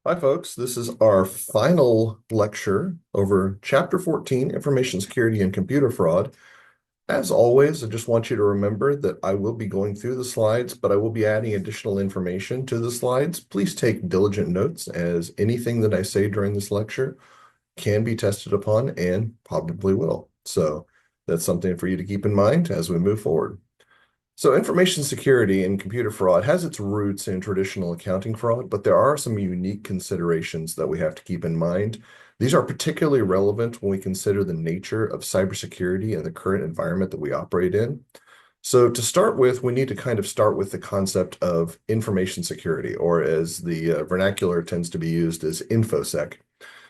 Hi, folks. This is our final lecture over Chapter 14, Information Security and Computer Fraud. As always, I just want you to remember that I will be going through the slides, but I will be adding additional information to the slides. Please take diligent notes, as anything that I say during this lecture can be tested upon and probably will. So that's something for you to keep in mind as we move forward. So information security and computer fraud has its roots in traditional accounting fraud, but there are some unique considerations that we have to keep in mind. These are particularly relevant when we consider the nature of cybersecurity and the current environment that we operate in. So to start with, we need to kind of start with the concept of information security, or as the vernacular tends to be used as InfoSec.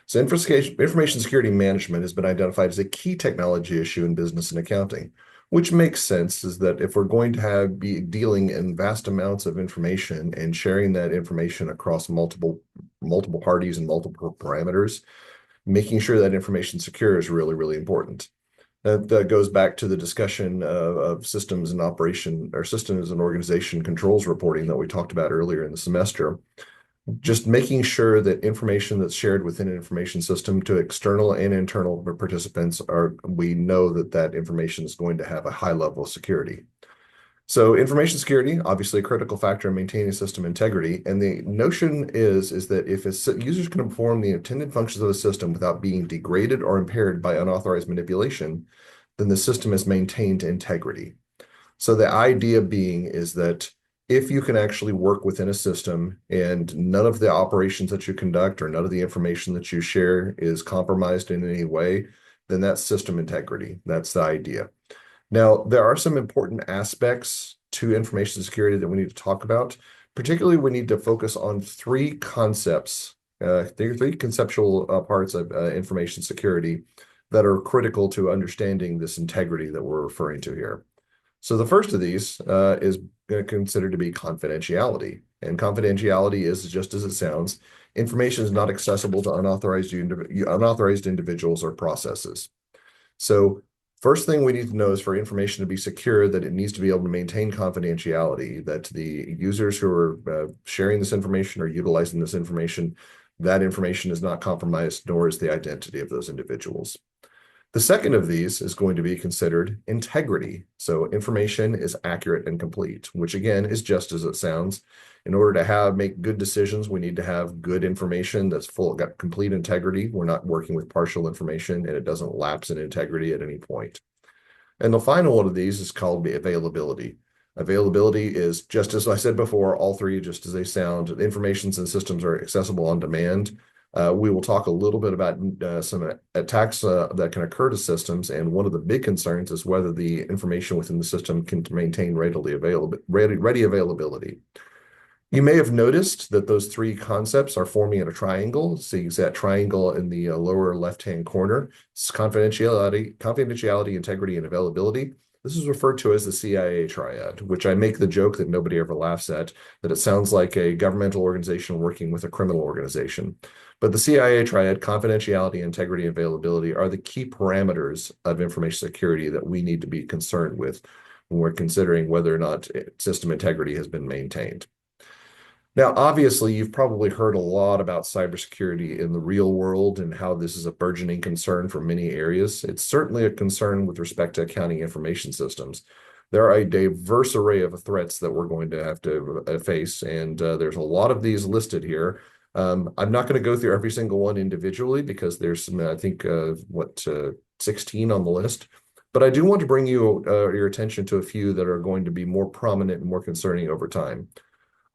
So information security management has been identified as a key technology issue in business and accounting, which makes sense. Is that if we're going to be dealing in vast amounts of information and sharing that information across multiple parties and multiple parameters, making sure that information secure is really, really important. That goes back to the discussion of systems and operation, or systems and organization controls reporting that we talked about earlier in the semester. Just making sure that information that's shared within an information system to external and internal participants we know that that information is going to have a high level of security. So information security, obviously a critical factor in maintaining system integrity. And the notion is that if users can perform the intended functions of a system without being degraded or impaired by unauthorized manipulation, then the system has maintained integrity. So the idea being is that if you can actually work within a system and none of the operations that you conduct or none of the information that you share is compromised in any way, then that's system integrity. That's the idea. Now, there are some important aspects to information security that we need to talk about. Particularly, we need to focus on three concepts, three conceptual parts of information security that are critical to understanding this integrity that we're referring to here. So the first of these is considered to be confidentiality. And confidentiality is, just as it sounds, information is not accessible to unauthorized individuals or processes. So first thing we need to know is for information to be secure, that it needs to be able to maintain confidentiality, that the users who are sharing this information or utilizing this information, that information is not compromised, nor is the identity of those individuals. The second of these is going to be considered integrity. So information is accurate and complete, which again is just as it sounds. In order to make good decisions, we need to have good information that's got complete integrity. We're not working with partial information, and it doesn't lapse in integrity at any point. And the final one of these is called availability. Availability is, just as I said before, all three just as they sound. Informations and systems are accessible on demand. We will talk a little bit about some attacks that can occur to systems, and one of the big concerns is whether the information within the system can maintain ready availability. You may have noticed that those three concepts are forming in a triangle. See that triangle in the lower left-hand corner. It's confidentiality, integrity, and availability. This is referred to as the CIA triad, which I make the joke that nobody ever laughs at, that it sounds like a governmental organization working with a criminal organization. But the CIA triad, confidentiality, integrity, and availability, are the key parameters of information security that we need to be concerned with when we're considering whether or not system integrity has been maintained. Now, obviously, you've probably heard a lot about cybersecurity in the real world and how this is a burgeoning concern for many areas. It's certainly a concern with respect to accounting information systems. There are a diverse array of threats that we're going to have to face, and there's a lot of these listed here. I'm not going to go through every single one individually because there's some, I think, 16 on the list. But I do want to bring your attention to a few that are going to be more prominent and more concerning over time.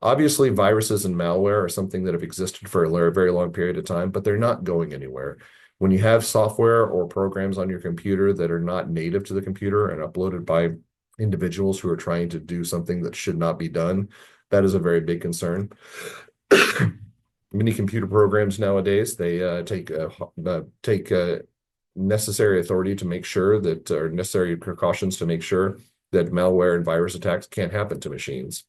Obviously, viruses and malware are something that have existed for a very long period of time, but they're not going anywhere. When you have software or programs on your computer that are not native to the computer and uploaded by individuals who are trying to do something that should not be done, that is a very big concern. Many computer programs nowadays, they take necessary authority to make sure that, or necessary precautions to make sure that malware and virus attacks can't happen to machines.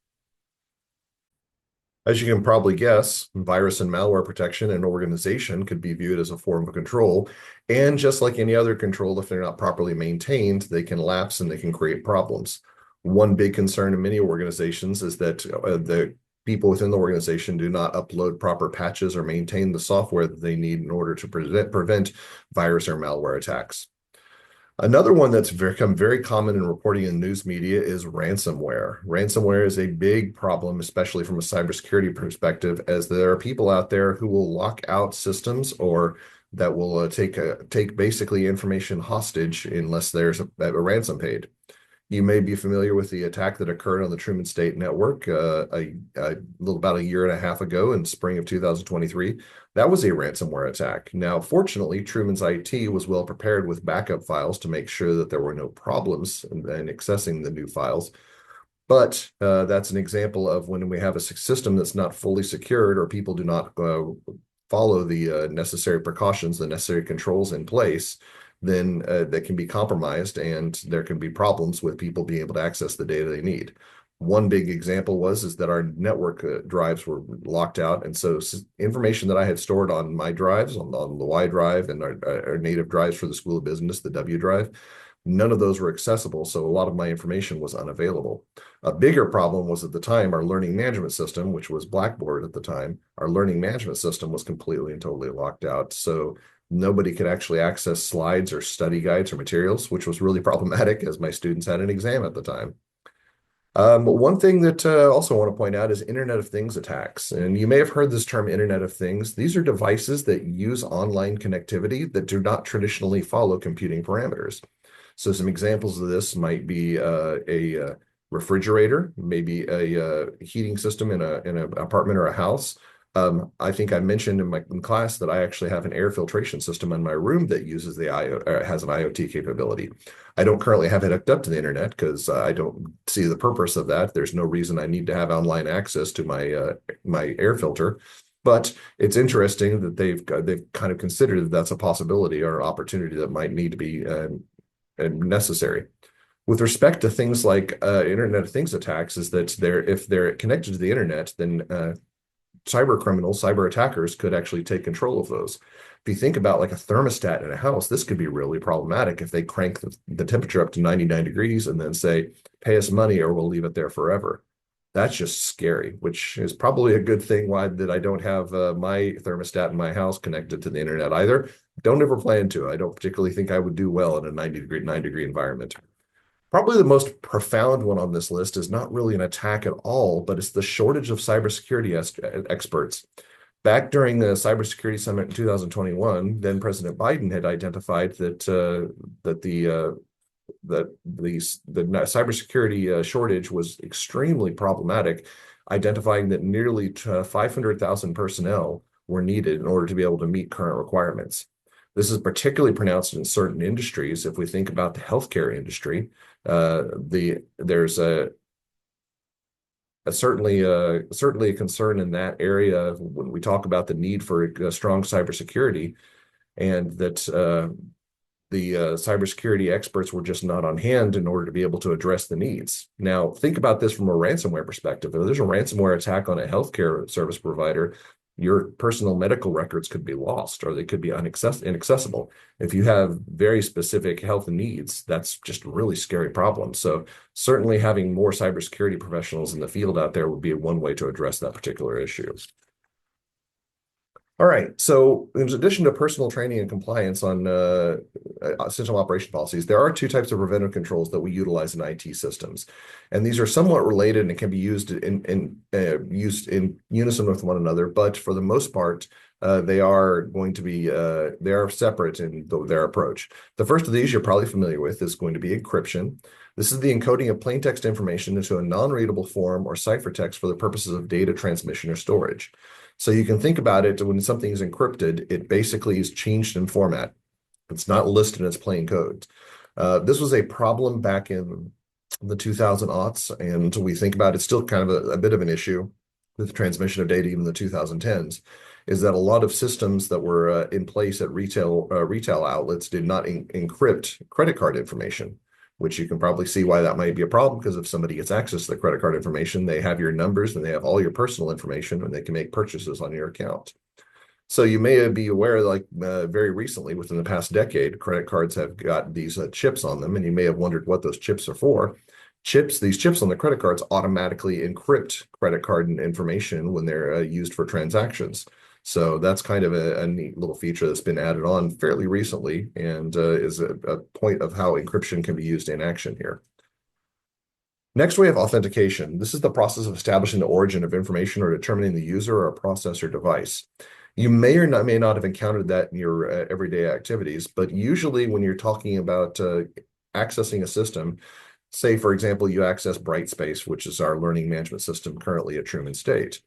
As you can probably guess, virus and malware protection in an organization could be viewed as a form of control. And just like any other control, if they're not properly maintained, they can lapse and they can create problems. One big concern in many organizations is that the people within the organization do not upload proper patches or maintain the software that they need in order to prevent virus or malware attacks. Another one that's become very common in reporting in news media is ransomware. Ransomware is a big problem, especially from a cybersecurity perspective, as there are people out there who will lock out systems or that will take basically information hostage unless there's a ransom paid. You may be familiar with the attack that occurred on the Truman State Network a little about a year and a half ago in spring of 2023. That was a ransomware attack. Now, fortunately, Truman's IT was well prepared with backup files to make sure that there were no problems in accessing the new files. But that's an example of when we have a system that's not fully secured or people do not follow the necessary precautions, the necessary controls in place, then that can be compromised and there can be problems with people being able to access the data they need. One big example is that our network drives were locked out. And so information that I had stored on my drives, on the Y drive and our native drives for the School of Business, the W drive, none of those were accessible. So a lot of my information was unavailable. A bigger problem was at the time, our learning management system, which was Blackboard at the time, our learning management system was completely and totally locked out. So nobody could actually access slides or study guides or materials, which was really problematic as my students had an exam at the time. One thing that I also want to point out is Internet of Things attacks. And you may have heard this term Internet of Things. These are devices that use online connectivity that do not traditionally follow computing parameters. So some examples of this might be a refrigerator, maybe a heating system in an apartment or a house. I think I mentioned in class that I actually have an air filtration system in my room that uses has an IoT capability. I don't currently have it hooked up to the internet because I don't see the purpose of that. There's no reason I need to have online access to my air filter. But it's interesting that they've kind of considered that that's a possibility or an opportunity that might need to be necessary. With respect to things like Internet of Things attacks, is that if they're connected to the internet, then cyber criminals, cyber attackers could actually take control of those. If you think about like a thermostat in a house, this could be really problematic if they crank the temperature up to 99 degrees and then say, pay us money or we'll leave it there forever. That's just scary, which is probably a good thing why that I don't have my thermostat in my house connected to the internet either. Don't ever plan to. I don't particularly think I would do well in a 9 degree environment. Probably the most profound one on this list is not really an attack at all, but it's the shortage of cybersecurity experts. Back during the Cybersecurity Summit in 2021, then President Biden had identified that the cybersecurity shortage was extremely problematic, identifying that nearly 500,000 personnel were needed in order to be able to meet current requirements. This is particularly pronounced in certain industries. If we think about the healthcare industry, there's certainly a concern in that area when we talk about the need for strong cybersecurity, and that the cybersecurity experts were just not on hand in order to be able to address the needs. Now, think about this from a ransomware perspective. If there's a ransomware attack on a healthcare service provider, your personal medical records could be lost or they could be inaccessible. If you have very specific health needs, that's just a really scary problem. So certainly having more cybersecurity professionals in the field out there would be one way to address that particular issue. All right, so in addition to personal training and compliance on system operation policies, there are two types of preventive controls that we utilize in IT systems. And these are somewhat related and can be used in unison with one another, but for the most part, they are separate in their approach. The first of these you're probably familiar with is going to be encryption. This is the encoding of plain text information into a non-readable form or ciphertext for the purposes of data transmission or storage. So you can think about it when something is encrypted, it basically is changed in format. It's not listed as plain code. This was a problem back in the 2000s, and we think about it still kind of a bit of an issue with the transmission of data even in the 2010s, is that a lot of systems that were in place at retail outlets did not encrypt credit card information, which you can probably see why that might be a problem, because if somebody gets access to the credit card information, they have your numbers and they have all your personal information and they can make purchases on your account. So you may be aware, like very recently, within the past decade, credit cards have got these chips on them, and you may have wondered what those chips are for. These chips on the credit cards automatically encrypt credit card information when they're used for transactions. So that's kind of a neat little feature that's been added on fairly recently and is a point of how encryption can be used in action here. Next, we have authentication. This is the process of establishing the origin of information or determining the user or process or device. You may not have encountered that in your everyday activities, but usually when you're talking about accessing a system, say, for example, you access Brightspace, which is our learning management system currently at Truman State.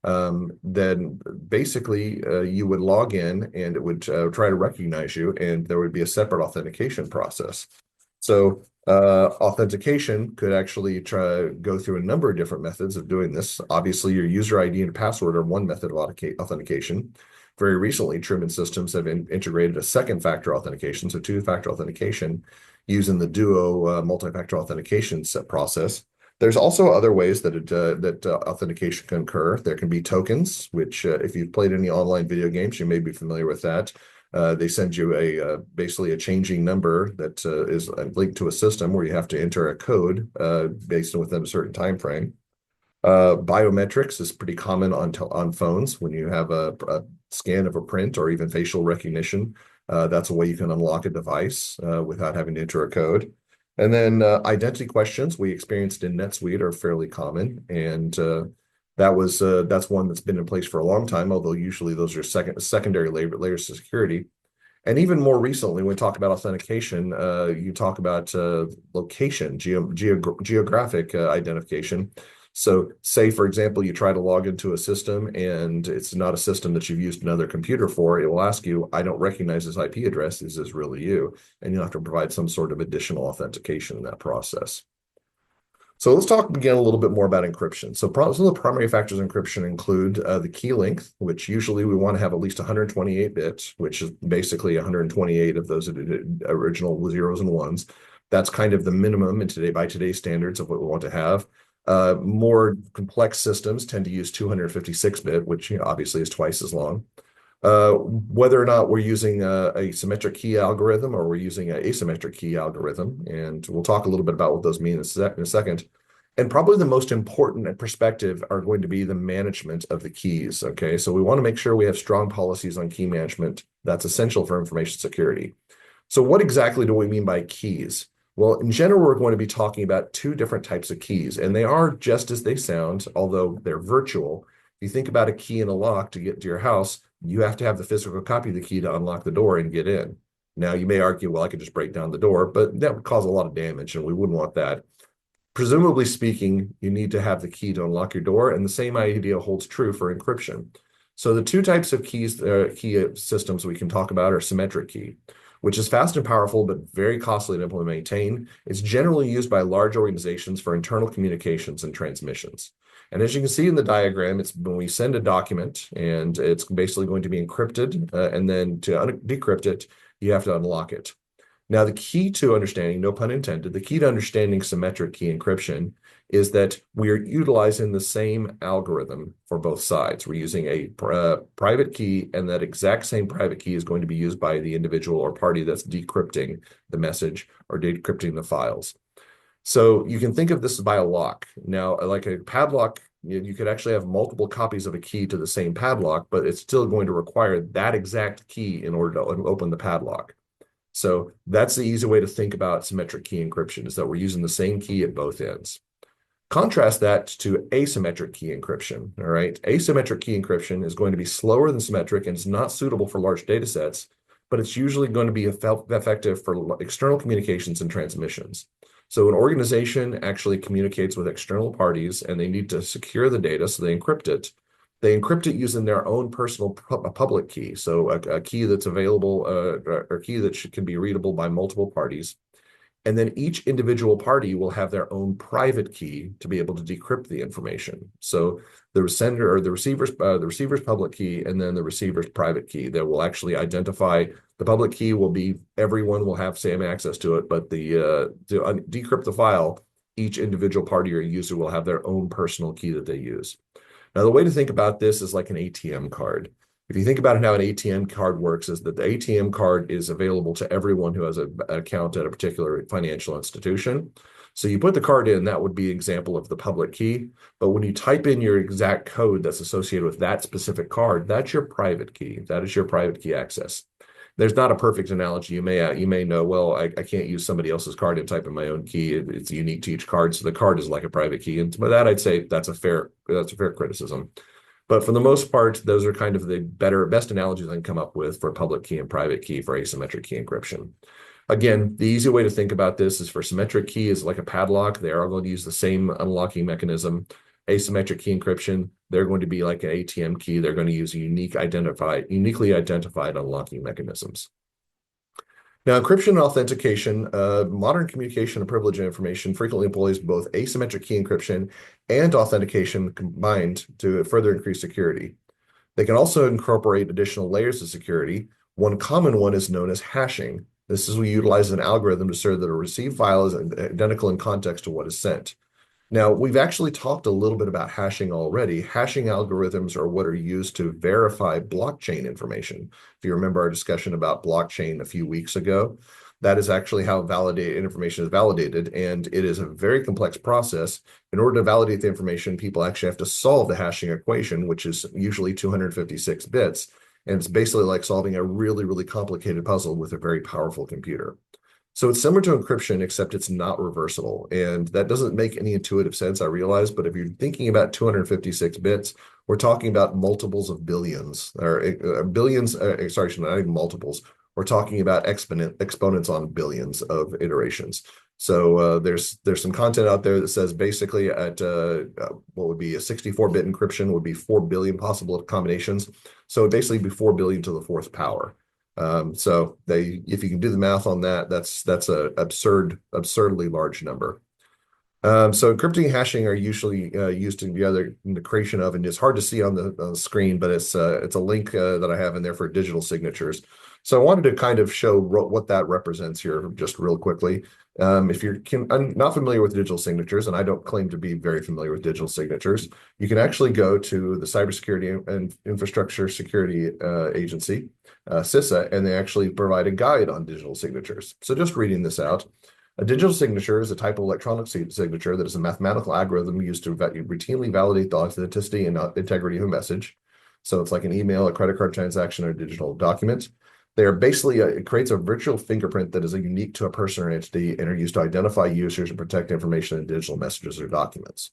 Then basically you would log in and it would try to recognize you, and there would be a separate authentication process. So authentication could actually go through a number of different methods of doing this. Obviously, your user ID and password are one method of authentication. Very recently, Truman Systems have integrated a second factor authentication, so two-factor authentication, using the Duo multi-factor authentication process. There's also other ways that authentication can occur. There can be tokens, which if you've played any online video games, you may be familiar with that. They send you basically a changing number that is linked to a system where you have to enter a code based on within a certain time frame. Biometrics is pretty common on phones when you have a scan of a print or even facial recognition. That's a way you can unlock a device without having to enter a code. And then identity questions we experienced in NetSuite are fairly common, and that's one that's been in place for a long time, although usually those are secondary layers of security. And even more recently, when we talk about authentication, you talk about location, geographic identification. So say, for example, you try to log into a system and it's not a system that you've used another computer for. It will ask you, I don't recognize this IP address. Is this really you? And you'll have to provide some sort of additional authentication in that process. So let's talk again a little bit more about encryption. So some of the primary factors of encryption include the key length, which usually we want to have at least 128 bits, which is basically 128 of those original zeros and ones. That's kind of the minimum by today's standards of what we want to have. More complex systems tend to use 256-bit, which obviously is twice as long. Whether or not we're using a symmetric key algorithm or we're using an asymmetric key algorithm, and we'll talk a little bit about what those mean in a second. And probably the most important perspective are going to be the management of the keys, okay? So we want to make sure we have strong policies on key management. That's essential for information security. So what exactly do we mean by keys? Well, in general, we're going to be talking about two different types of keys, and they are just as they sound, although they're virtual. If you think about a key in a lock to get to your house, you have to have the physical copy of the key to unlock the door and get in. Now, you may argue, well, I could just break down the door, but that would cause a lot of damage, and we wouldn't want that. Presumably speaking, you need to have the key to unlock your door, and the same idea holds true for encryption. So the two types of key systems we can talk about are symmetric key, which is fast and powerful, but very costly to implement and maintain. It's generally used by large organizations for internal communications and transmissions. And as you can see in the diagram, it's when we send a document and it's basically going to be encrypted, and then to decrypt it, you have to unlock it. Now, the key to understanding, no pun intended, the key to understanding symmetric key encryption is that we are utilizing the same algorithm for both sides. We're using a private key, and that exact same private key is going to be used by the individual or party that's decrypting the message or decrypting the files. So you can think of this by a lock. Now, like a padlock, you could actually have multiple copies of a key to the same padlock, but it's still going to require that exact key in order to open the padlock. So that's the easy way to think about symmetric key encryption, is that we're using the same key at both ends. Contrast that to asymmetric key encryption, all right? Asymmetric key encryption is going to be slower than symmetric and is not suitable for large data sets, but it's usually going to be effective for external communications and transmissions. So an organization actually communicates with external parties and they need to secure the data, so they encrypt it. They encrypt it using their own personal public key, so a key that's available, or key that can be readable by multiple parties. And then each individual party will have their own private key to be able to decrypt the information. So the sender or the receiver's public key, and then the receiver's private key that will actually identify. The public key will be everyone will have same access to it, but to decrypt the file, each individual party or user will have their own personal key that they use. Now, the way to think about this is like an ATM card. If you think about how an ATM card works, is that the ATM card is available to everyone who has an account at a particular financial institution. So you put the card in, that would be an example of the public key. But when you type in your exact code that's associated with that specific card, that's your private key. That is your private key access. There's not a perfect analogy. You may know, well, I can't use somebody else's card and type in my own key. It's unique to each card, so the card is like a private key. And by that, I'd say that's a fair criticism. But for the most part, those are kind of the best analogies I can come up with for public key and private key for asymmetric key encryption. Again, the easy way to think about this is for symmetric key is like a padlock. They are going to use the same unlocking mechanism. Asymmetric key encryption, they're going to be like an ATM key. They're going to use uniquely identified unlocking mechanisms. Now, encryption and authentication, modern communication and privilege information frequently employs both asymmetric key encryption and authentication combined to further increase security. They can also incorporate additional layers of security. One common one is known as hashing. This is we utilize an algorithm to ensure that a received file is identical in context to what is sent. Now, we've actually talked a little bit about hashing already. Hashing algorithms are what are used to verify blockchain information. If you remember our discussion about blockchain a few weeks ago, that is actually how validated information is validated, and it is a very complex process. In order to validate the information, people actually have to solve the hashing equation, which is usually 256 bits, and it's basically like solving a really, really complicated puzzle with a very powerful computer. So it's similar to encryption, except it's not reversible. And that doesn't make any intuitive sense, I realize, but if you're thinking about 256 bits, we're talking about multiples of billions, or billions, sorry, not even multiples. We're talking about exponents on billions of iterations. So there's some content out there that says basically at what would be a 64-bit encryption would be 4 billion possible combinations. So it'd basically be 4 billion to the fourth power. So if you can do the math on that, that's a absurdly large number. So encrypting and hashing are usually used together in the creation of, and it's hard to see on the screen, but it's a link that I have in there for digital signatures. So I wanted to kind of show what that represents here just real quickly. If you're not familiar with digital signatures, and I don't claim to be very familiar with digital signatures, you can actually go to the Cybersecurity and Infrastructure Security Agency, CISA, and they actually provide a guide on digital signatures. So just reading this out. A digital signature is a type of electronic signature that is a mathematical algorithm used to routinely validate the authenticity and integrity of a message. So it's like an email, a credit card transaction, or a digital document. They are basically, it creates a virtual fingerprint that is unique to a person or entity and are used to identify users and protect information in digital messages or documents.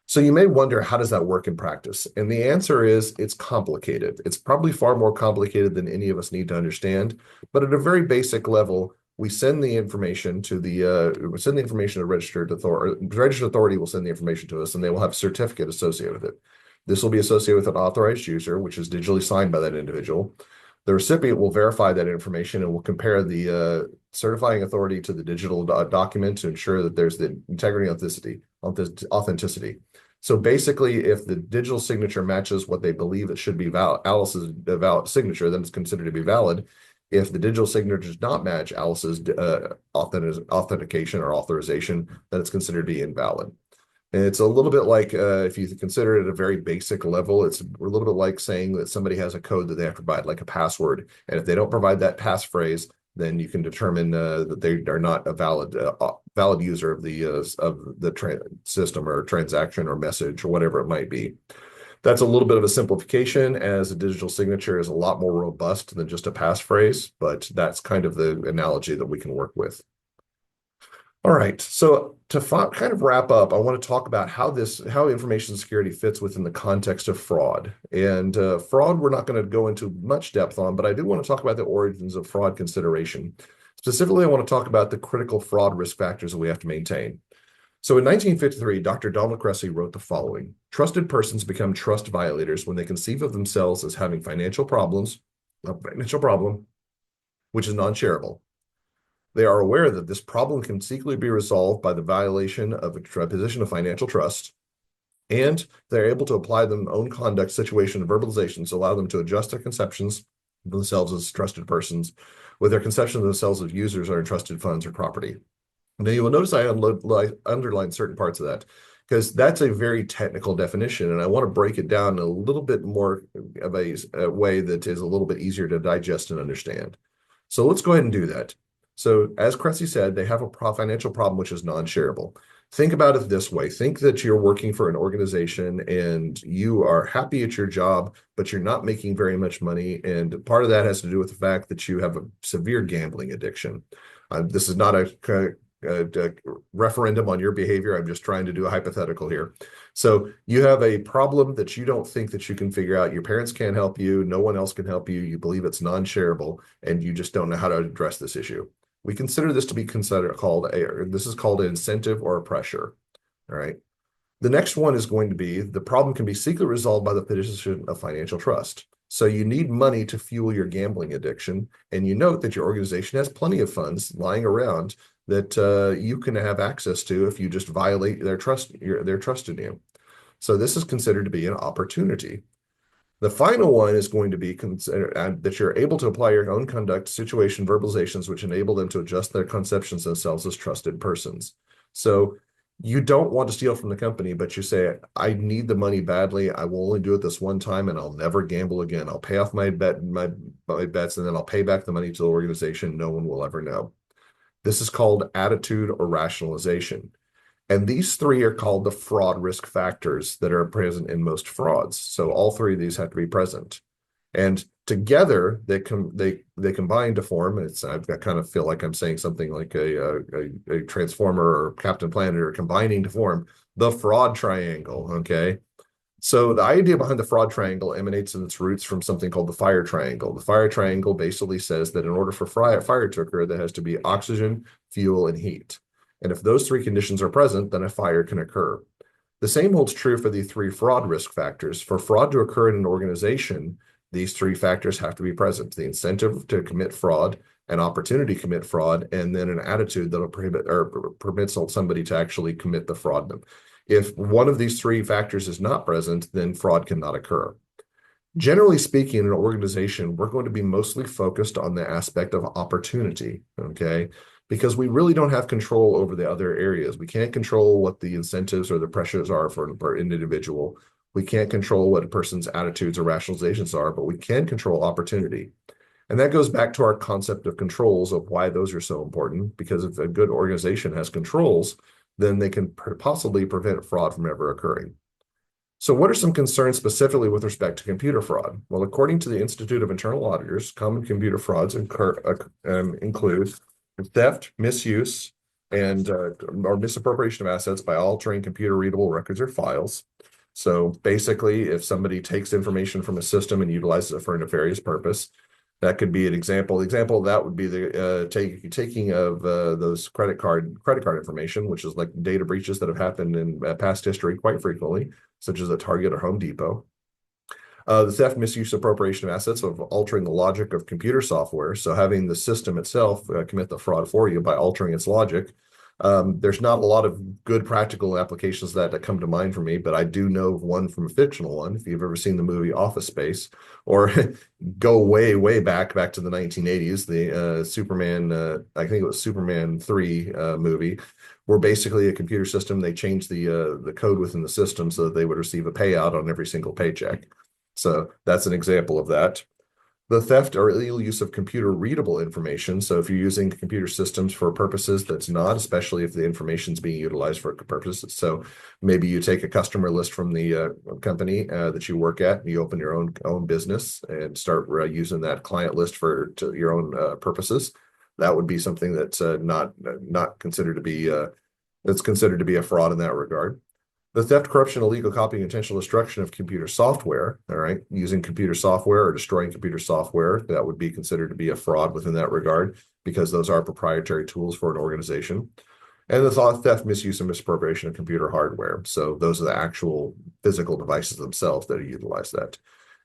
So you may wonder, how does that work in practice? And the answer is it's complicated. It's probably far more complicated than any of us need to understand. But at a very basic level, we send the information to a registered authority. The registered authority will send the information to us, and they will have a certificate associated with it. This will be associated with an authorized user, which is digitally signed by that individual. The recipient will verify that information and will compare the certifying authority to the digital document to ensure that there's the integrity and authenticity. So basically, if the digital signature matches what they believe it should be valid, Alice's valid signature, then it's considered to be valid. If the digital signature does not match Alice's authentication or authorization, then it's considered to be invalid. And it's a little bit like, if you consider it at a very basic level, it's a little bit like saying that somebody has a code that they have to provide, like a password. And if they don't provide that passphrase, then you can determine that they are not a valid user of the system or transaction or message or whatever it might be. That's a little bit of a simplification, as a digital signature is a lot more robust than just a passphrase, but that's kind of the analogy that we can work with. All right, so to kind of wrap up, I want to talk about how information security fits within the context of fraud. And fraud, we're not going to go into much depth on, but I do want to talk about the origins of fraud consideration. Specifically, I want to talk about the critical fraud risk factors that we have to maintain. So in 1953, Dr. Donald Cressy wrote the following: trusted persons become trust violators when they conceive of themselves as having a financial problem, which is non-shareable. They are aware that this problem can secretly be resolved by the violation of a position of financial trust, and they're able to apply their own conduct, situation, and verbalizations to allow them to adjust their conceptions of themselves as trusted persons with their conception of themselves as users or entrusted funds or property. Now, you will notice I underlined certain parts of that, because that's a very technical definition, and I want to break it down in a little bit more of a way that is a little bit easier to digest and understand. So let's go ahead and do that. So as Cressy said, they have a financial problem which is non-shareable. Think about it this way. Think that you're working for an organization and you are happy at your job, but you're not making very much money. And part of that has to do with the fact that you have a severe gambling addiction. This is not a referendum on your behavior. I'm just trying to do a hypothetical here. So you have a problem that you don't think that you can figure out. Your parents can't help you. No one else can help you. You believe it's non-shareable, and you just don't know how to address this issue. We consider this to be this is called an incentive or a pressure. All right. The next one is going to be the problem can be secretly resolved by the position of financial trust. So you need money to fuel your gambling addiction, and you note that your organization has plenty of funds lying around that you can have access to if you just violate their trust in you. So this is considered to be an opportunity. The final one is going to be that you're able to apply your own conduct, situation, verbalizations, which enable them to adjust their conceptions themselves as trusted persons. So you don't want to steal from the company, but you say, I need the money badly. I will only do it this one time and I'll never gamble again. I'll pay off my bets and then I'll pay back the money to the organization. No one will ever know. This is called attitude or rationalization. And these three are called the fraud risk factors that are present in most frauds. So all three of these have to be present. And together they combine to form. I kind of feel like I'm saying something like a Transformer or Captain Planet are combining to form the fraud triangle. Okay. So the idea behind the fraud triangle emanates in its roots from something called the fire triangle. The fire triangle basically says that in order for fire to occur, there has to be oxygen, fuel, and heat. And if those three conditions are present, then a fire can occur. The same holds true for the three fraud risk factors. For fraud to occur in an organization, these three factors have to be present: the incentive to commit fraud, an opportunity to commit fraud, and then an attitude that'll prohibit or permits somebody to actually commit the fraud. If one of these three factors is not present, then fraud cannot occur. Generally speaking, in an organization, we're going to be mostly focused on the aspect of opportunity, okay? Because we really don't have control over the other areas. We can't control what the incentives or the pressures are for an individual. We can't control what a person's attitudes or rationalizations are, but we can control opportunity. And that goes back to our concept of controls, of why those are so important, because if a good organization has controls, then they can possibly prevent fraud from ever occurring. So what are some concerns specifically with respect to computer fraud? Well, according to the Institute of Internal Auditors, common computer frauds include theft, misuse, and or misappropriation of assets by altering computer readable records or files. So basically, if somebody takes information from a system and utilizes it for a nefarious purpose, that could be an example. The example of that would be the taking of those credit card information, which is like data breaches that have happened in past history quite frequently, such as at Target or Home Depot. The theft, misuse, appropriation of assets of altering the logic of computer software. So having the system itself commit the fraud for you by altering its logic. There's not a lot of good practical applications that come to mind for me, but I do know of one from a fictional one. If you've ever seen the movie Office Space, or go way back to the 1980s, the Superman, I think it was Superman 3 movie, where basically a computer system, they changed the code within the system so that they would receive a payout on every single paycheck. So that's an example of that. The theft or illegal use of computer readable information. So if you're using computer systems for purposes that's not, especially if the information is being utilized for purposes. So maybe you take a customer list from the company that you work at, and you open your own business and start using that client list for your own purposes. That would be something that's not considered to be that's considered to be a fraud in that regard. The theft, corruption, illegal copying, intentional destruction of computer software, all right, using computer software or destroying computer software, that would be considered to be a fraud within that regard, because those are proprietary tools for an organization. And the theft, misuse, and misappropriation of computer hardware. So those are the actual physical devices themselves that utilize that.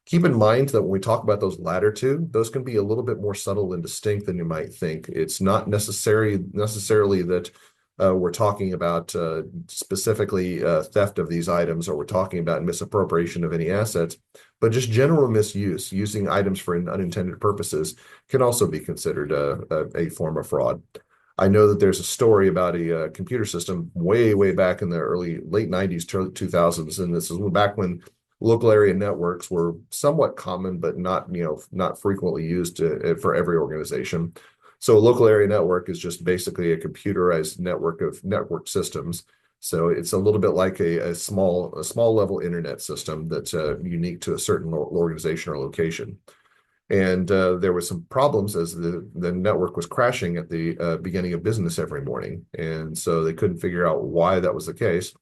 Keep in mind that when we talk about those latter two, those can be a little bit more subtle and distinct than you might think. It's not necessarily that we're talking about specifically theft of these items, or we're talking about misappropriation of any assets, but just general misuse, using items for unintended purposes, can also be considered a form of fraud. I know that there's a story about a computer system way back in the late 90s, 2000s, and this is back when local area networks were somewhat common, but not frequently used for every organization. So a local area network is just basically a computerized network of network systems. So it's a little bit like a small level internet system that's unique to a certain organization or location. And there were some problems as the network was crashing at the beginning of business every morning. And so they couldn't figure out why that was the case.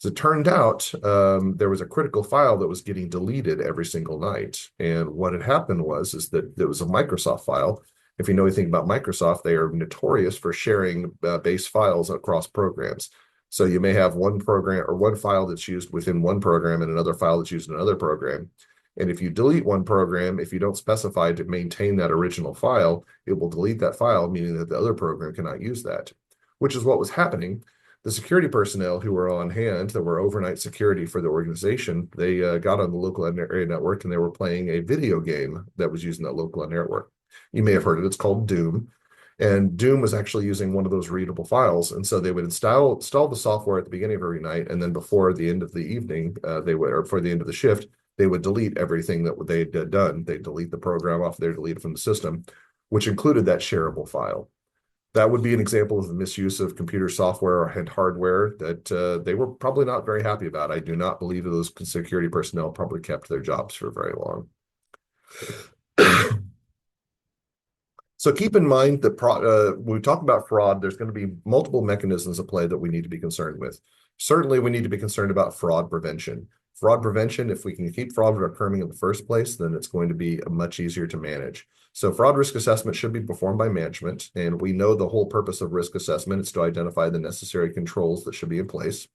As it turned out, there was a critical file that was getting deleted every single night. And what had happened is that there was a Microsoft file. If you know anything about Microsoft, they are notorious for sharing base files across programs. So you may have one program or one file that's used within one program and another file that's used in another program. And if you delete one program, if you don't specify to maintain that original file, it will delete that file, meaning that the other program cannot use that, which is what was happening. The security personnel who were on hand that were overnight security for the organization, they got on the local area network and they were playing a video game that was using that local network. You may have heard it. It's called Doom. And Doom was actually using one of those readable files. And so they would install the software at the beginning of every night. And then before the end of the evening, or for the end of the shift, they would delete everything that they had done. They delete the program off there, delete it from the system, which included that shareable file. That would be an example of the misuse of computer software and hardware that they were probably not very happy about. I do not believe that those security personnel probably kept their jobs for very long. So keep in mind that when we talk about fraud, there's going to be multiple mechanisms at play that we need to be concerned with. Certainly, we need to be concerned about fraud prevention. Fraud prevention, if we can keep fraud from occurring in the first place, then it's going to be much easier to manage. So fraud risk assessment should be performed by management, and we know the whole purpose of risk assessment is to identify the necessary controls that should be in place.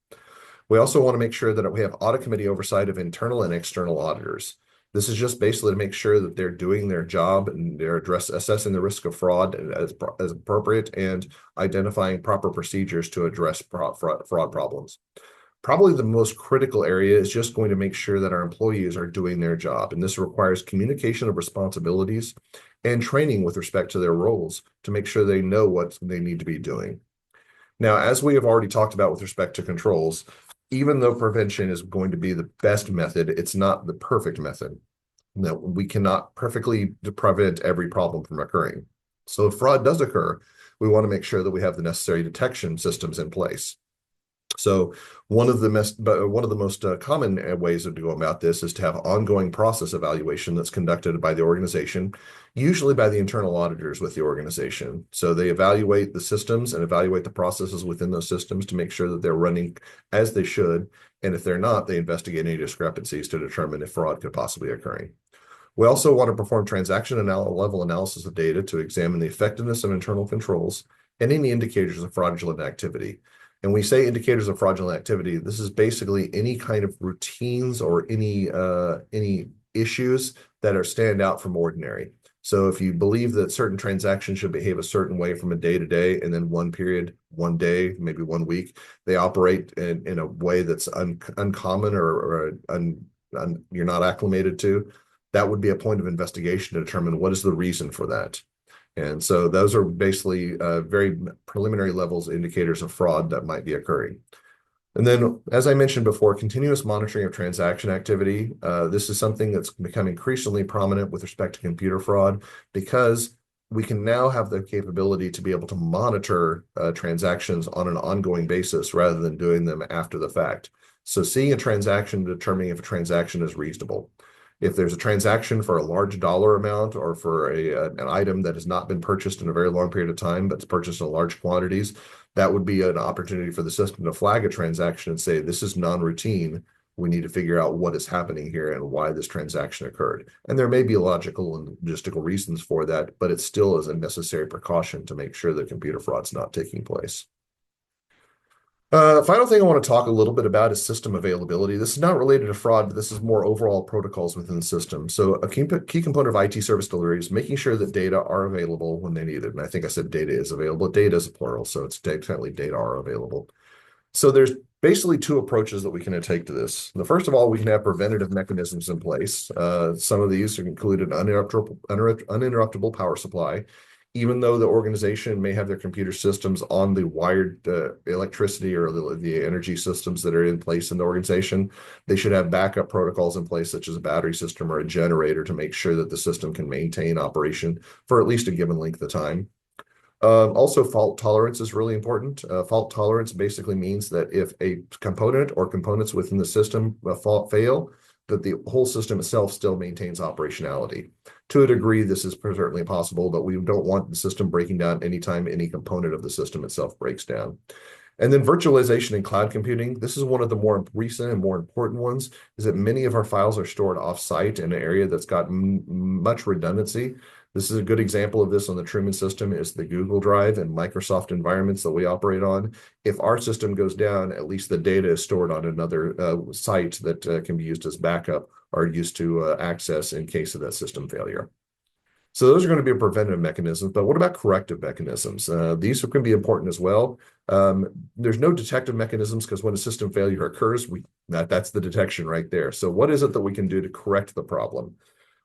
We also want to make sure that we have audit committee oversight of internal and external auditors. This is just basically to make sure that they're doing their job and they're assessing the risk of fraud as appropriate and identifying proper procedures to address fraud problems. Probably the most critical area is just going to make sure that our employees are doing their job. And this requires communication of responsibilities and training with respect to their roles to make sure they know what they need to be doing. Now, as we have already talked about with respect to controls, even though prevention is going to be the best method, it's not the perfect method. No, we cannot perfectly prevent every problem from occurring. So if fraud does occur, we want to make sure that we have the necessary detection systems in place. So one of the most common ways to go about this is to have ongoing process evaluation that's conducted by the organization, usually by the internal auditors with the organization. So they evaluate the systems and evaluate the processes within those systems to make sure that they're running as they should. And if they're not, they investigate any discrepancies to determine if fraud could possibly be occurring. We also want to perform transaction level analysis of data to examine the effectiveness of internal controls and any indicators of fraudulent activity. And we say indicators of fraudulent activity, this is basically any kind of routines or any issues that stand out from ordinary. So if you believe that certain transactions should behave a certain way from a day to day, and then one period, one day, maybe 1 week, they operate in a way that's uncommon or you're not acclimated to, that would be a point of investigation to determine what is the reason for that. And so those are basically very preliminary levels indicators of fraud that might be occurring. And then, as I mentioned before, continuous monitoring of transaction activity. This is something that's become increasingly prominent with respect to computer fraud because we can now have the capability to be able to monitor transactions on an ongoing basis rather than doing them after the fact. So seeing a transaction, determining if a transaction is reasonable. If there's a transaction for a large dollar amount or for an item that has not been purchased in a very long period of time, but it's purchased in large quantities, that would be an opportunity for the system to flag a transaction and say, this is non-routine. We need to figure out what is happening here and why this transaction occurred. And there may be logical and logistical reasons for that, but it still is a necessary precaution to make sure that computer fraud's not taking place. Final thing I want to talk a little bit about is system availability. This is not related to fraud, but this is more overall protocols within the system. So a key component of IT service delivery is making sure that data are available when they need it. And I think I said data is available. Data is a plural, so it's definitely data are available. So there's basically two approaches that we can take to this. First of all, we can have preventative mechanisms in place. Some of these include an uninterruptible power supply. Even though the organization may have their computer systems on the wired electricity or the energy systems that are in place in the organization, they should have backup protocols in place, such as a battery system or a generator, to make sure that the system can maintain operation for at least a given length of time. Also, fault tolerance is really important. Fault tolerance basically means that if a component or components within the system fail, that the whole system itself still maintains operationality. To a degree, this is certainly possible, but we don't want the system breaking down anytime any component of the system itself breaks down. And then virtualization and cloud computing. This is one of the more recent and more important ones, is that many of our files are stored off-site in an area that's got much redundancy. This is a good example of this on the Truman system is the Google Drive and Microsoft environments that we operate on. If our system goes down, at least the data is stored on another site that can be used as backup or used to access in case of that system failure. So those are going to be preventative mechanisms, but what about corrective mechanisms? These can be important as well. There's no detective mechanisms because when a system failure occurs, that's the detection right there. So what is it that we can do to correct the problem?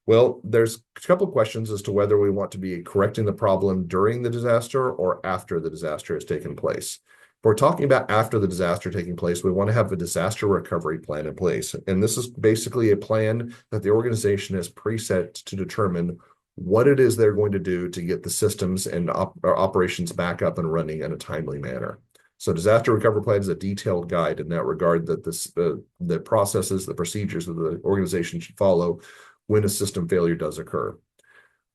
Well, there's a couple of questions as to whether we want to be correcting the problem during the disaster or after the disaster has taken place. If we're talking about after the disaster taking place, we want to have a disaster recovery plan in place. And this is basically a plan that the organization has preset to determine what it is they're going to do to get the systems and operations back up and running in a timely manner. So disaster recovery plan is a detailed guide in that regard that the processes, the procedures that the organization should follow when a system failure does occur.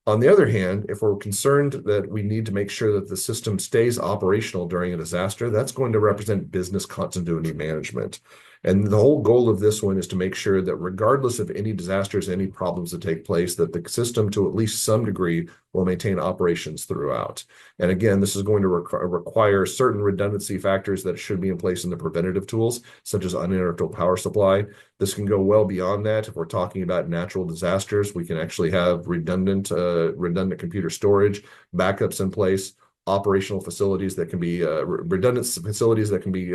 On the other hand, if we're concerned that we need to make sure that the system stays operational during a disaster, that's going to represent business continuity management. And the whole goal of this one is to make sure that regardless of any disasters, any problems that take place, that the system to at least some degree will maintain operations throughout. And again, this is going to require certain redundancy factors that should be in place in the preventative tools, such as uninterruptible power supply. This can go well beyond that. If we're talking about natural disasters, we can actually have redundant computer storage, backups in place, operational facilities that can be redundant facilities that can be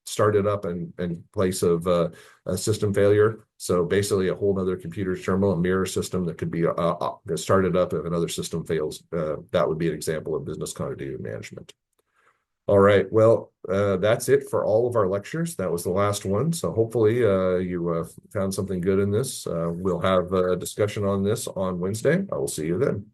started up in place of a system failure. So basically a whole other computer terminal, a mirror system that could be started up if another system fails. That would be an example of business continuity management. All right, well, that's it for all of our lectures. That was the last one. So hopefully you found something good in this. We'll have a discussion on this on Wednesday. I will see you then.